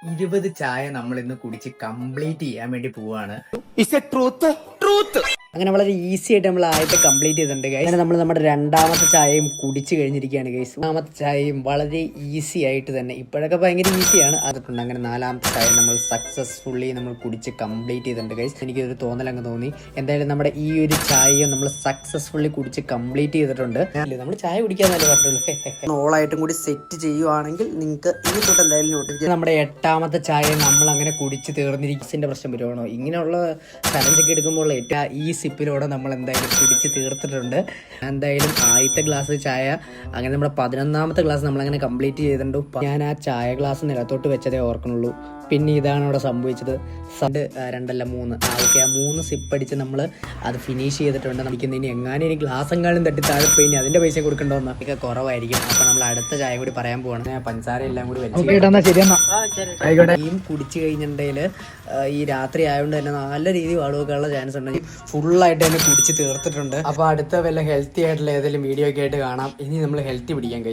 20 ചായ നമ്മൾ ഇന്ന് കുടിച്ച് കംപ്ലീറ്റ് ചെയ്യാൻ വേണ്ടി പോവാണ്. അങ്ങനെ വളരെ ഈസി ആയിട്ട് നമ്മൾ ആദ്യത്തെ കംപ്ലീറ്റ് ചെയ്തിട്ടുണ്ട് ഗൈസ്. അങ്ങനെ നമ്മൾ നമ്മുടെ രണ്ടാമത്തെ ചായയും കുടിച്ച് കഴിഞ്ഞിരിക്കുകയാണ് ഗൈസ്. മൂന്നാമത്തെ ചായയും വളരെ ഈസി ആയിട്ട് തന്നെ, ഇപ്പോഴൊക്കെ ഭയങ്കര ഈസിയാണ് അതൊക്കെ. അങ്ങനെ നാലാമത്തെ ചായ നമ്മൾ സക്സസ്ഫുള്ളി നമ്മൾ കുടിച്ച് കംപ്ലീറ്റ് ചെയ്തിട്ടുണ്ട് ഗൈസ്. എനിക്കൊരു തോന്നലങ്ങ് തോന്നി. എന്തായാലും നമ്മുടെ ഈ ഒരു ചായയും നമ്മൾ സക്സസ്ഫുള്ളി കുടിച്ച് കംപ്ലീറ്റ് ചെയ്തിട്ടുണ്ട്. നമ്മൾ ചായ കുടിക്കാന്നല്ലേ പറഞ്ഞുള്ളൂ. ഓളായിട്ടും കൂടി സെറ്റ് ചെയ്യുവാണെങ്കിൽ നിങ്ങൾക്ക് ഇനി തൊട്ട് എന്തായാലും നോട്ടിഫിക്കേഷൻ. നമ്മുടെ എട്ടാമത്തെ ചായ നമ്മൾ അങ്ങനെ കുടിച്ച് തീർന്നിരിക്കുന്നതിന്റെ പ്രശ്നം വരുവാണോ? ഇങ്ങനെയുള്ള ചലഞ്ചൊക്കെ എടുക്കുമ്പോൾ ഈ സിപ്പിലൂടെ നമ്മൾ എന്തായാലും കുടിച്ച് തീർത്തിട്ടുണ്ട്. എന്തായാലും ആദ്യത്തെ ഗ്ലാസ് ചായ അങ്ങനെ നമ്മുടെ 11ാമത്തെ ഗ്ലാസ് നമ്മളങ്ങനെ കംപ്ലീറ്റ് ചെയ്തിട്ടുണ്ട്. ഞാൻ ആ ചായ ഗ്ലാസ് നിലത്തോട്ട് വെച്ചതേ ഓർക്കണുള്ളൂ. പിന്നെ ഇതാണ് അവിടെ സംഭവിച്ചത്. 3 ഓക്കെ, ആ 3 സിപ്പ് അടിച്ച് നമ്മൾ അത് ഫിനിഷ് ചെയ്തിട്ടുണ്ട്. നമുക്ക് ഇനി എങ്ങാനും ഗ്ലാസ് എങ്ങാനും തട്ടി താഴെ പോയി ഇനി അതിന്റെ പൈസ കൊടുക്കണ്ടോന്ന് ഒക്കെ കുറവായിരിക്കും. അപ്പൊ നമ്മൾ അടുത്ത ചായ കൂടി പറയാൻ പോവാണ്. പഞ്ചസാര എല്ലാം കൂടി വെച്ച് കുടിച്ചു കഴിഞ്ഞിട്ടുണ്ടെങ്കിൽ ഈ രാത്രി ആയതുകൊണ്ട് തന്നെ നല്ല രീതിയിൽ വാടുവെക്കാനുള്ള ചാൻസ് ഉണ്ട്. ഫുള്ളായിട്ട് തന്നെ കുടിച്ച് തീർത്തിട്ടുണ്ട്. അപ്പൊ അടുത്ത വല്ല ഹെൽത്തി ആയിട്ടുള്ള ഏതെങ്കിലും വീഡിയോ ഒക്കെ ആയിട്ട് കാണാം. ഇനി നമ്മൾ ഹെൽത്തി പിടിക്കാൻ കഴിയും.